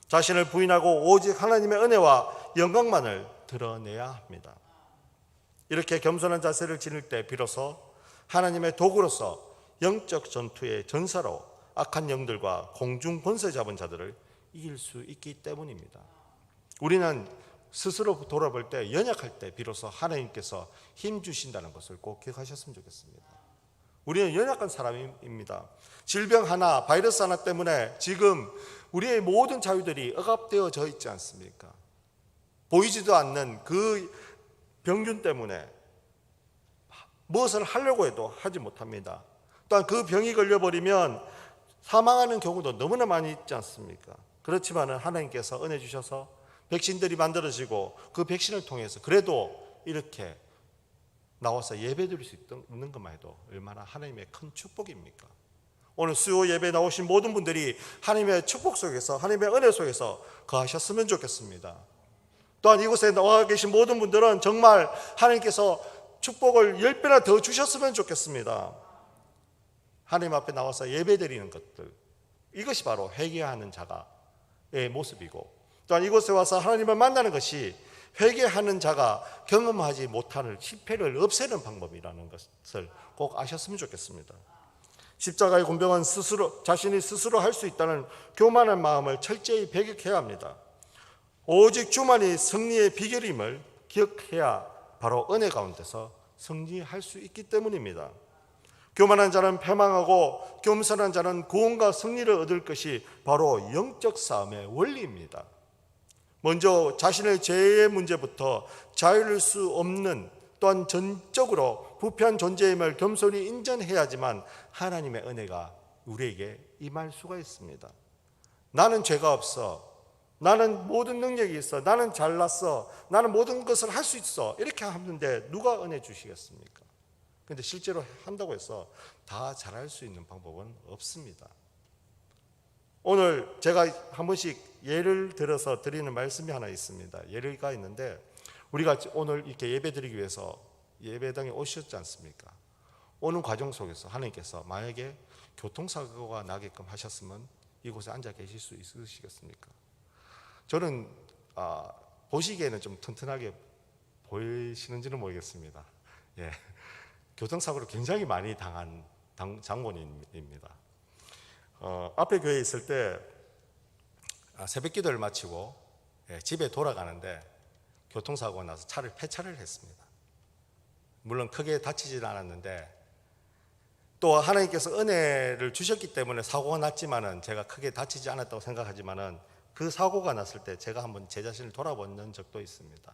S1: 자신을 부인하고 오직 하나님의 은혜와 영광만을 드러내야 합니다. 이렇게 겸손한 자세를 지닐 때 비로소 하나님의 도구로서 영적 전투의 전사로 악한 영들과 공중 권세 잡은 자들을 이길 수 있기 때문입니다. 우리는 스스로 돌아볼 때, 연약할 때 비로소 하나님께서 힘 주신다는 것을 꼭 기억하셨으면 좋겠습니다. 우리는 연약한 사람입니다. 질병 하나, 바이러스 하나 때문에 지금 우리의 모든 자유들이 억압되어져 있지 않습니까? 보이지도 않는 그 병균 때문에 무엇을 하려고 해도 하지 못합니다. 또한 그 병이 걸려버리면 사망하는 경우도 너무나 많이 있지 않습니까? 그렇지만 하나님께서 은혜 주셔서 백신들이 만들어지고 그 백신을 통해서 그래도 이렇게 나와서 예배 드릴 수 있는 것만 해도 얼마나 하나님의 큰 축복입니까? 오늘 수요 예배 나오신 모든 분들이 하나님의 축복 속에서, 하나님의 은혜 속에서 거하셨으면 좋겠습니다. 또한 이곳에 나와 계신 모든 분들은 정말 하나님께서 축복을 10배나 더 주셨으면 좋겠습니다. 하나님 앞에 나와서 예배 드리는 것들, 이것이 바로 회개하는 자가의 모습이고, 또한 이곳에 와서 하나님을 만나는 것이 회개하는 자가 경험하지 못하는 실패를 없애는 방법이라는 것을 꼭 아셨으면 좋겠습니다. 십자가의 공병은 자신이 스스로 할 수 있다는 교만한 마음을 철저히 배격해야 합니다. 오직 주만이 승리의 비결임을 기억해야 바로 은혜 가운데서 승리할 수 있기 때문입니다. 교만한 자는 패망하고 겸손한 자는 구원과 승리를 얻을 것이 바로 영적 싸움의 원리입니다. 먼저 자신의 죄의 문제부터 자유를 수 없는, 또한 전적으로 부패한 존재임을 겸손히 인정해야지만 하나님의 은혜가 우리에게 임할 수가 있습니다. 나는 죄가 없어, 나는 모든 능력이 있어, 나는 잘났어, 나는 모든 것을 할 수 있어, 이렇게 하는데 누가 은혜 주시겠습니까? 그런데 실제로 한다고 해서 다 잘할 수 있는 방법은 없습니다. 오늘 제가 한 번씩 예를 들어서 드리는 말씀이 하나 있습니다. 예가 있는데, 우리가 오늘 이렇게 예배 드리기 위해서 예배당에 오셨지 않습니까? 오는 과정 속에서 하나님께서 만약에 교통사고가 나게끔 하셨으면 이곳에 앉아 계실 수 있으시겠습니까? 저는 보시기에는 좀 튼튼하게 보이시는지는 모르겠습니다. 예, 교통사고를 굉장히 많이 당한 장본인입니다. 앞에 교회에 있을 때 새벽 기도를 마치고 집에 돌아가는데 교통사고가 나서 차를 폐차를 했습니다. 물론 크게 다치지는 않았는데 또 하나님께서 은혜를 주셨기 때문에 사고가 났지만은 제가 크게 다치지 않았다고 생각하지만은 그 사고가 났을 때 제가 한번 제 자신을 돌아본 적도 있습니다.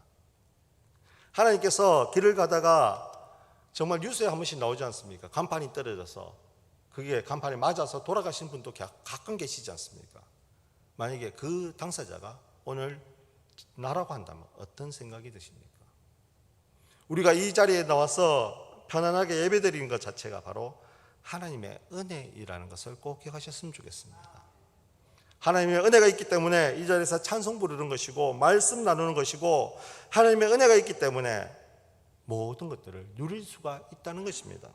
S1: 하나님께서 길을 가다가 정말 뉴스에 한 번씩 나오지 않습니까? 간판이 떨어져서 그게 간판에 맞아서 돌아가신 분도 가끔 계시지 않습니까? 만약에 그 당사자가 오늘 나라고 한다면 어떤 생각이 드십니까? 우리가 이 자리에 나와서 편안하게 예배드리는 것 자체가 바로 하나님의 은혜이라는 것을 꼭 기억하셨으면 좋겠습니다. 하나님의 은혜가 있기 때문에 이 자리에서 찬송 부르는 것이고 말씀 나누는 것이고 하나님의 은혜가 있기 때문에 모든 것들을 누릴 수가 있다는 것입니다.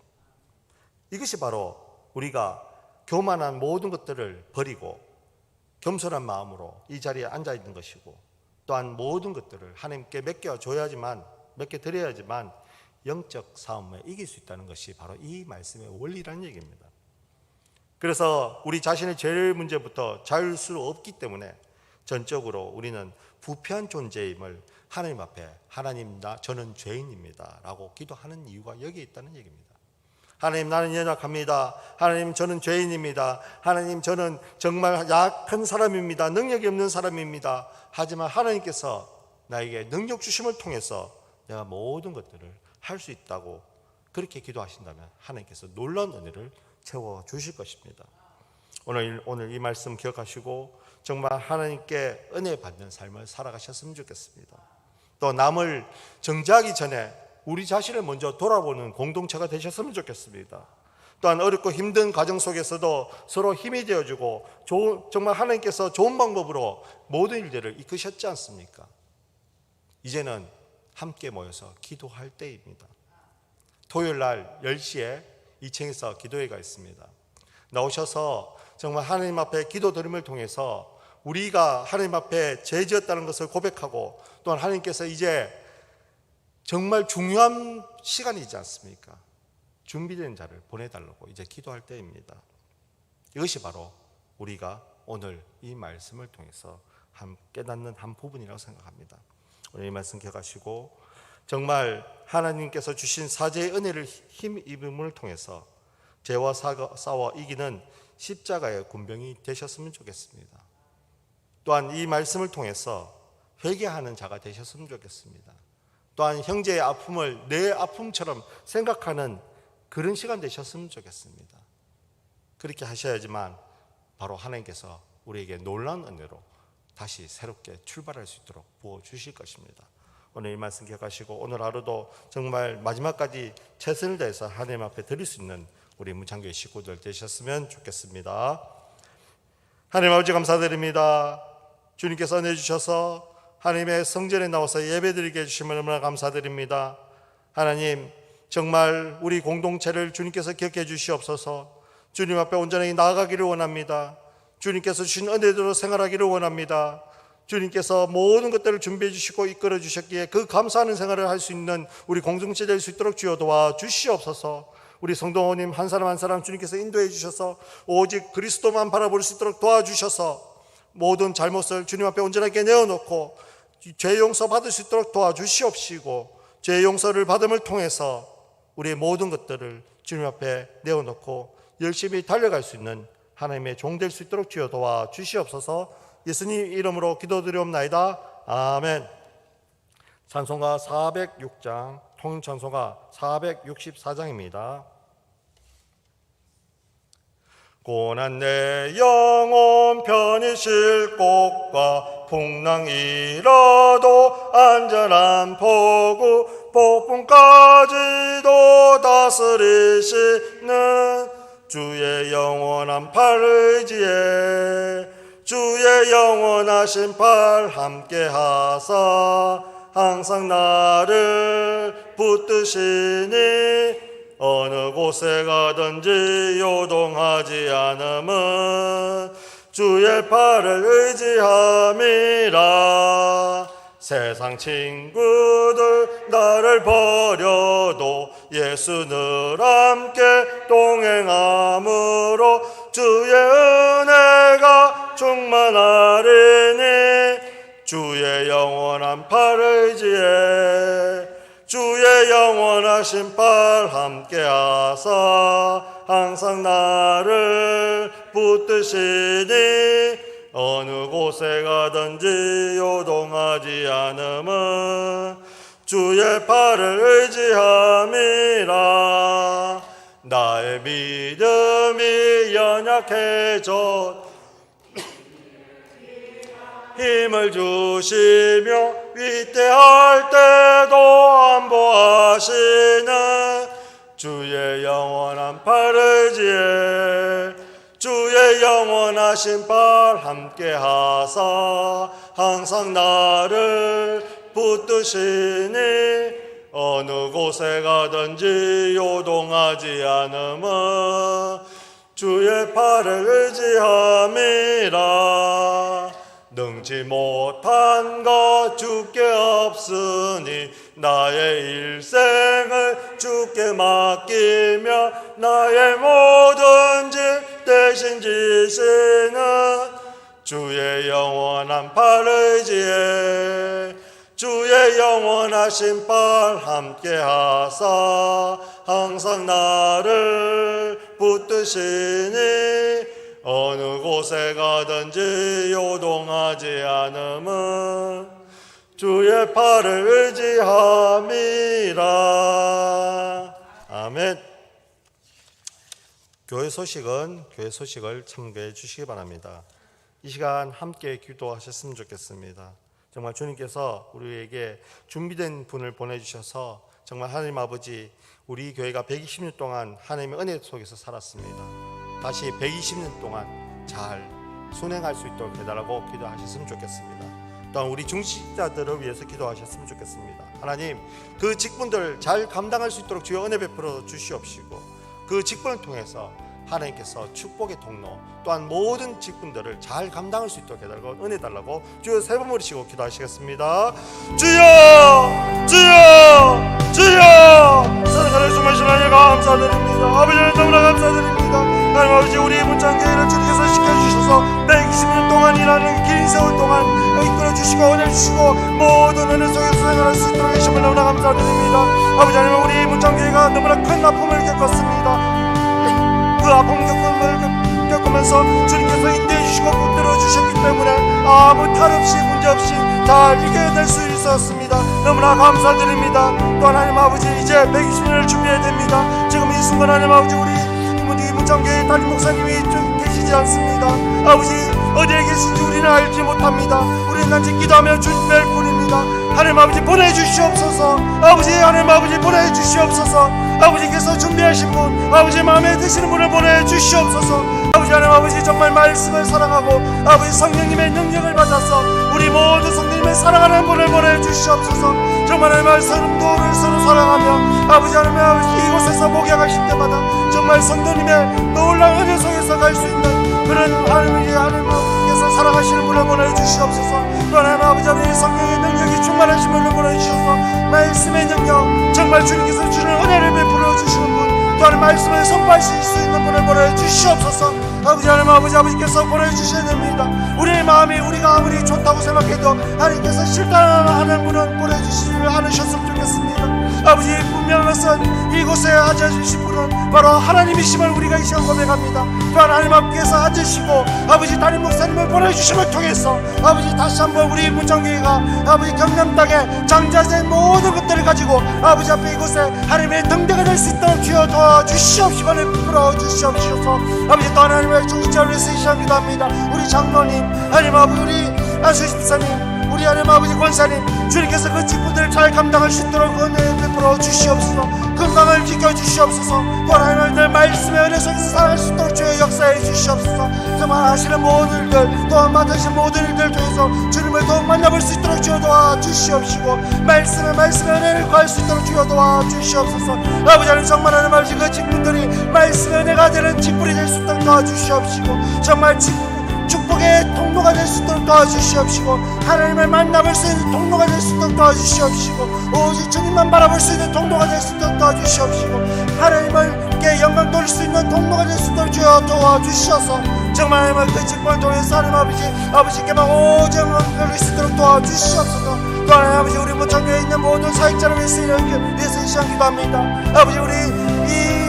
S1: 이것이 바로 우리가 교만한 모든 것들을 버리고 겸손한 마음으로 이 자리에 앉아 있는 것이고 또한 모든 것들을 하나님께 맡겨드려야지만 영적 싸움에 이길 수 있다는 것이 바로 이 말씀의 원리라는 얘기입니다. 그래서 우리 자신의 죄 문제부터 자유할 수 없기 때문에 전적으로 우리는 부패한 존재임을 하나님 앞에 하나님 저는 죄인입니다 라고 기도하는 이유가 여기에 있다는 얘기입니다. 하나님 나는 연약합니다. 하나님 저는 죄인입니다. 하나님 저는 정말 약한 사람입니다. 능력이 없는 사람입니다. 하지만 하나님께서 나에게 능력 주심을 통해서 내가 모든 것들을 할 수 있다고 그렇게 기도하신다면 하나님께서 놀라운 은혜를 채워주실 것입니다. 오늘 이 말씀 기억하시고 정말 하나님께 은혜 받는 삶을 살아가셨으면 좋겠습니다. 또 남을 정죄하기 전에 우리 자신을 먼저 돌아보는 공동체가 되셨으면 좋겠습니다. 또한 어렵고 힘든 가정 속에서도 서로 힘이 되어주고 정말 하나님께서 좋은 방법으로 모든 일들을 이끄셨지 않습니까? 이제는 함께 모여서 기도할 때입니다. 토요일 날 10시에 2층에서 기도회가 있습니다. 나오셔서 정말 하나님 앞에 기도드림을 통해서 우리가 하나님 앞에 죄 지었다는 것을 고백하고 또한 하나님께서 이제 정말 중요한 시간이지 않습니까? 준비된 자를 보내달라고 이제 기도할 때입니다. 이것이 바로 우리가 오늘 이 말씀을 통해서 깨닫는 한 부분이라고 생각합니다. 오늘 이 말씀 기억하시고 정말 하나님께서 주신 사죄의 은혜를 힘입음을 통해서 죄와 싸워 이기는 십자가의 군병이 되셨으면 좋겠습니다. 또한 이 말씀을 통해서 회개하는 자가 되셨으면 좋겠습니다. 또한 형제의 아픔을 내 아픔처럼 생각하는 그런 시간 되셨으면 좋겠습니다. 그렇게 하셔야지만 바로 하나님께서 우리에게 놀라운 은혜로 다시 새롭게 출발할 수 있도록 부어주실 것입니다. 오늘 이 말씀 기억하시고 오늘 하루도 정말 마지막까지 최선을 다해서 하나님 앞에 드릴 수 있는 우리 문창교회 식구들 되셨으면 좋겠습니다. 하나님 아버지 감사드립니다. 주님께서 은혜 주셔서 하나님의 성전에 나와서 예배드리게 해주심을 너무나 감사드립니다. 하나님 정말 우리 공동체를 주님께서 기억해 주시옵소서. 주님 앞에 온전히 나아가기를 원합니다. 주님께서 주신 은혜대로 생활하기를 원합니다. 주님께서 모든 것들을 준비해 주시고 이끌어 주셨기에 그 감사하는 생활을 할 수 있는 우리 공동체 될 수 있도록 주여 도와주시옵소서. 우리 성도님 한 사람 한 사람 주님께서 인도해 주셔서 오직 그리스도만 바라볼 수 있도록 도와주셔서 모든 잘못을 주님 앞에 온전하게 내어놓고 죄 용서 받을 수 있도록 도와주시옵시고 죄 용서를 받음을 통해서 우리의 모든 것들을 주님 앞에 내어놓고 열심히 달려갈 수 있는 하나님의 종 될 수 있도록 주여 도와주시옵소서. 예수님 이름으로 기도드리옵나이다. 아멘. 찬송가 406장 통일찬송가 464장입니다. 고난 내 영혼 편히 쉴 곳과 풍랑이라도 안전한 포구 폭풍까지도 다스리시는 주의 영원한 팔 의지에 주의 영원하신 팔 함께 하사 항상 나를 붙드시니 어느 곳에 가든지 요동하지 않음은 주의 팔을 의지함이라. 세상 친구들 나를 버려도 예수 늘 함께 동행함으로 주의 은혜가 충만하리니 주의 영원한 팔을 의지해 주의 영원하신 팔 함께하사 항상 나를 붙드시니 어느 곳에 가든지 요동하지 않음은 주의 팔을 의지함이라. 나의 믿음이 연약해져 힘을 주시며 위태할 때도 안보하시는 주의 영원한 팔을 의지해 주의 영원하신 팔 함께하사 항상 나를 붙드시니 어느 곳에 가든지 요동하지 않음은 주의 팔을 의지함이라. 능지 못한 것 주께 없으니 나의 일생을 주께 맡기며 나의 모든 질 대신 지시는 주의 영원한 팔을 의지해 주의 영원하신 팔 함께하사 항상 나를 붙드시니 어느 곳에 가든지 요동하지 않음은 주의 팔을 의지함이라. 아멘. 교회 소식을 참고해 주시기 바랍니다. 이 시간 함께 기도하셨으면 좋겠습니다. 정말 주님께서 우리에게 준비된 분을 보내주셔서 정말 하나님 아버지 우리 교회가 120년 동안 하나님의 은혜 속에서 살았습니다. 다시 120년 동안 잘 순행할 수 있도록 해달라고 기도하셨으면 좋겠습니다. 또한 우리 중직자들을 위해서 기도하셨으면 좋겠습니다. 하나님 그 직분들을 잘 감당할 수 있도록 주여 은혜 베풀어 주시옵시고 그 직분을 통해서 하나님께서 축복의 통로 또한 모든 직분들을 잘 감당할 수 있도록 해달라고 은혜 달라고 주여 세 번 부르시고 기도하시겠습니다. 주여 주여 주여 사랑하는 주마신 하나님 감사드립니다. 아버지 너무나 감사드립니다. 하나님 아버지 우리 문창교회를 주님께서 시켜주셔서 120년 동안 일하는 긴 세월 동안 이끌어주시고 은혜를 주시고 모든 은혜 속에 수행할 수 있도록 하심을 너무나 감사드립니다. 아버지 하나님 우리 문창교회가 너무나 큰 아픔을 겪었습니다. 그 아픔 겪으면서 주님께서 인도해 주시고 붙들어 주셨기 때문에 아무 탈 없이 문제 없이 잘 이겨낼 수 있었습니다. 너무나 감사드립니다. 또 하나님 아버지 이제 120년을 준비해야 됩니다. 지금 이 순간 하나님 아버지 우리 문창교회 담임 목사님이 계시지 않습니다. 아버지 어디에 계신지 우리는 알지 못합니다. 우리는 단지 기도하며 주님 뵐 뿐입니다. 하나님 아버지 보내주시옵소서. 아버지 하나님 아버지 보내주시옵소서. 아버지께서 준비하신 분 아버지 마음에 드시는 분을 보내주시옵소서. 아버지 하나님 아버지 정말 말씀을 사랑하고 아버지 성령님의 능력을 받아서 우리 모두 성령님의 사랑하는 분을 보내주시옵소서. 정말 하나님 성도를 서로 사랑하며 아버지 하나님 아버지 이곳에서 목양하실 때마다 정말 성도님의 놀라운 은혜 속에서 갈 수 있는 그런 하나님께서 사랑하시는 분을 보내주시옵소서. 또 하나님 아버지 성령의 능력이 충만하신 분을 보내주셔서 말씀의 능력 정말 주님께서 주는 은혜를 베풀어 주시는 분 또 하나님 말씀을 선포하실 수 있는 분을 보내주시옵소서. 아버지 하나님 아버지께서 보내주셔야 됩니다. 우리의 마음이 우리가 아무리 좋다고 생각해도 하나님께서 싫다는 분은 보내주시지 않으셨으면 좋겠습니다. 아버지 분명한 것은 이곳에 앉아주신 분은 바로 하나님이심을 우리가 이 시간 고백합니다. 또한 하나님 앞에서 앉으시고 아버지 담임 목사님을 보내주심을 통해서 아버지 다시 한번 우리 문창교회가 아버지 경남 땅에 장자된 모든 것들을 가지고 아버지 앞에 이곳에 하나님의 등대가 될 수 있도록 주여 도와주시옵시고 베풀어 주시옵소서. 아버지 또 하나님의 중직자를 위해서 이 시간 기도합니다. 우리 장로님 하나님 아버지 우리 안수 집사님 우리 하나님 아버지 권사님 주님께서 그 직분들을 잘 감당할 수 있도록 은혜 베풀어 주시옵소서. 건강을 지켜주시옵소서. 또 하나님의 말씀의 은혜 속에서 살아갈 수 있도록 주의 역사해 주시옵소서. 정말 하시는 모든 일들 또한 맡으신 모든 일들 통해서 주님을 더욱 만나볼 수 있도록 주여 도와주시옵시고 말씀의 은혜를 구할 수 있도록 주여 도와주시옵소서. 아버지 하나님 정말 하나님 아버지 그 직분들이 말씀의 은혜가 되는 직분이 될 수 있도록 도와주시옵시고 정말 축복의 통로가 될 수 있도록 도와주시옵시고 하나님을 만나볼 수 있는 통로가 될 수 있도록 도와주시옵시고 오직 주님만 바라볼 수 있는 통로가 될 수 있도록 도와주시옵시고 하나님을 하나님께 영광 돌릴 수 있는 동로가 될 수 있도록 주여 도와주셔서 정말 하나님 그 직분을 통해서 하나님 아버지께만 오직 영광 돌릴 수 있도록 도와주시옵소서. 또 하나님 아버지 우리 문창교에 있는 모든 사역자를 위해서 이 시간 기도합니다. 아버지 우리 이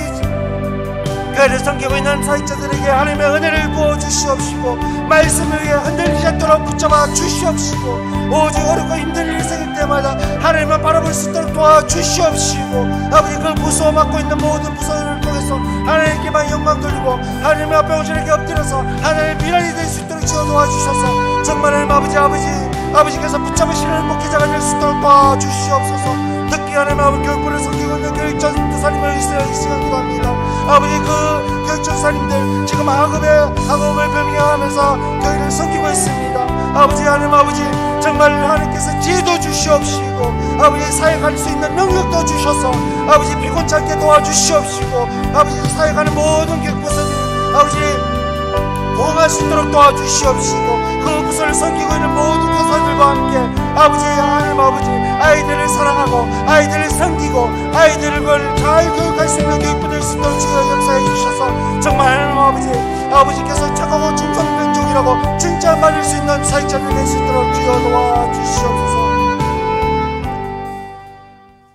S1: 교회를 섬기고 있는 사역자들에게 하나님의 은혜를 부어주시옵시고 말씀을 위해 흔들리지 않도록 붙잡아 주시옵시고 오직 어렵고 힘든 일이 생길 때마다 하나님만 바라볼 수 있도록 도와주시옵시고 아버지 그 무서워 맡고 있는 모든 무서움을 통해서 하나님께만 영광 돌리고 하나님 앞에 오시게 엎드려서 하나님의 미랄이 될 수 있도록 지어 도와주셔서 정말 하나님 아버지께서 붙잡으시는 목회자가 될 수 있도록 도와주시옵소서. 특히 하나님 아버지 교육부를 섬기고 있는 교육전도사님을 이 시간 기도합니다. 아버지 그 교육전도사님들 지금 학업을 변경하면서 교회를 섬기고 있습니다. 아버지 하나님 아버지 정말 하나님께서 지혜도 주시옵시고 아버지 사역할 수 있는 능력도 주셔서 아버지 피곤치 않게 도와주시옵시고 아버지 사역하는 모든 교육부서들 아버지 보호할 수 있도록 도와주시옵시고 그 부서를 섬기고 있는 모든 교사들과 함께 아버지 하나님 아버지 아이들을 사랑하고 아이들을 섬기고 아이들을 잘 교육할 수 있는 교육부 될 수 있도록 주여 역사해 주셔서 정말 하나님 아버지께서 착하고 충성병종이라고 칭찬받을 수 있는 사역자를 될 수 있도록 주여 도와주시옵소서.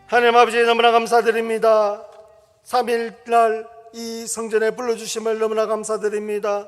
S1: 하나님 아버지 너무나 감사드립니다. 3일날 이 성전에 불러주심을 너무나 감사드립니다.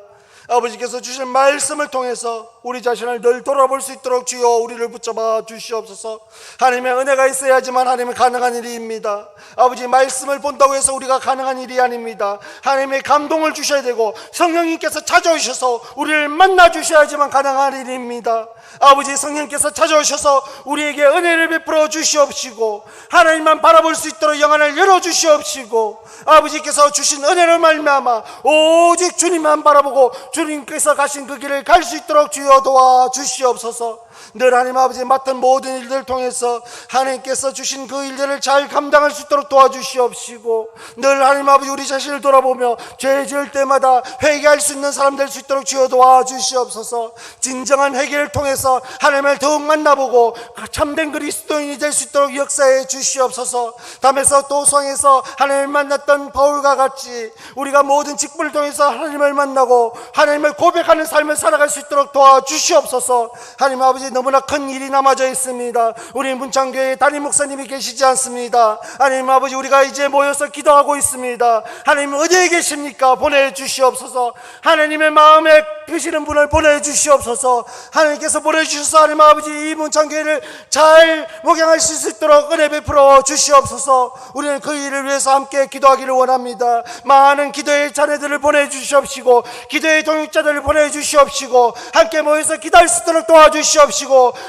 S1: 아버지께서 주신 말씀을 통해서 우리 자신을 늘 돌아볼 수 있도록 주여 우리를 붙잡아 주시옵소서. 하나님의 은혜가 있어야지만 하나님의 가능한 일입니다. 아버지 말씀을 본다고 해서 우리가 가능한 일이 아닙니다. 하나님의 감동을 주셔야 되고 성령님께서 찾아오셔서 우리를 만나 주셔야지만 가능한 일입니다. 아버지 성령께서 찾아오셔서 우리에게 은혜를 베풀어 주시옵시고 하나님만 바라볼 수 있도록 영안을 열어 주시옵시고 아버지께서 주신 은혜를 말미암아 오직 주님만 바라보고 주님께서 가신 그 길을 갈 수 있도록 주여 도와주시옵소서. 늘 하나님 아버지 맡은 모든 일들을 통해서 하나님께서 주신 그 일들을 잘 감당할 수 있도록 도와주시옵시고 늘 하나님 아버지 우리 자신을 돌아보며 죄 지을 때마다 회개할 수 있는 사람 될 수 있도록 주여 도와주시옵소서. 진정한 회개를 통해서 하나님을 더욱 만나보고 참된 그리스도인이 될 수 있도록 역사해 주시옵소서. 담에서 도성에서 하나님을 만났던 바울과 같이 우리가 모든 직분을 통해서 하나님을 만나고 하나님을 고백하는 삶을 살아갈 수 있도록 도와주시옵소서. 하나님 아버지 너무나 큰 일이 남아져 있습니다. 우리 문창교회에 담임 목사님이 계시지 않습니다. 하나님 아버지 우리가 이제 모여서 기도하고 있습니다. 하나님 어디에 계십니까? 보내주시옵소서. 하나님의 마음에 계시는 분을 보내주시옵소서. 하나님께서 보내주셔서 하나님 아버지 이 문창교회를 잘 목양할 수 있도록 은혜 베풀어 주시옵소서. 우리는 그 일을 위해서 함께 기도하기를 원합니다. 많은 기도의 자녀들을 보내주시옵시고 기도의 동역자들을 보내주시옵시고 함께 모여서 기도할 수 있도록 도와주시옵시고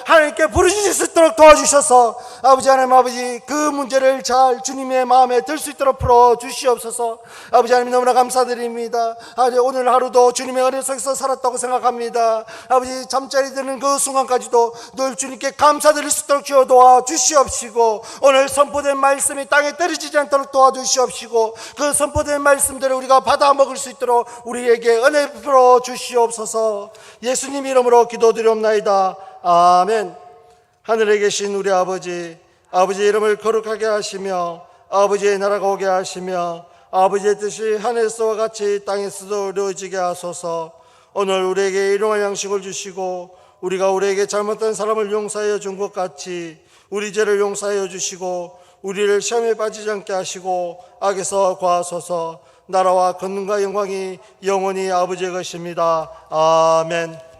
S1: 하나님께 부르짖을 수 있도록 도와주셔서 아버지 하나님 아버지 그 문제를 잘 주님의 마음에 들 수 있도록 풀어주시옵소서. 아버지 하나님 너무나 감사드립니다. 아버지 오늘 하루도 주님의 은혜 속에서 살았다고 생각합니다. 아버지 잠자리 드는 그 순간까지도 늘 주님께 감사드릴 수 있도록 주여 도와주시옵시고 오늘 선포된 말씀이 땅에 떨어지지 않도록 도와주시옵시고 그 선포된 말씀들을 우리가 받아 먹을 수 있도록 우리에게 은혜 풀어 주시옵소서. 예수님 이름으로 기도드리옵나이다. 아멘. 하늘에 계신 우리 아버지, 아버지의 이름을 거룩하게 하시며 아버지의 나라가 오게 하시며 아버지의 뜻이 하늘에서와 같이 땅에서도 이루어지게 하소서. 오늘 우리에게 일용할 양식을 주시고 우리가 우리에게 잘못된 사람을 용서하여 준 것 같이 우리 죄를 용서하여 주시고 우리를 시험에 빠지지 않게 하시고 악에서 구하소서. 나라와 권능과 영광이 영원히 아버지의 것입니다. 아멘.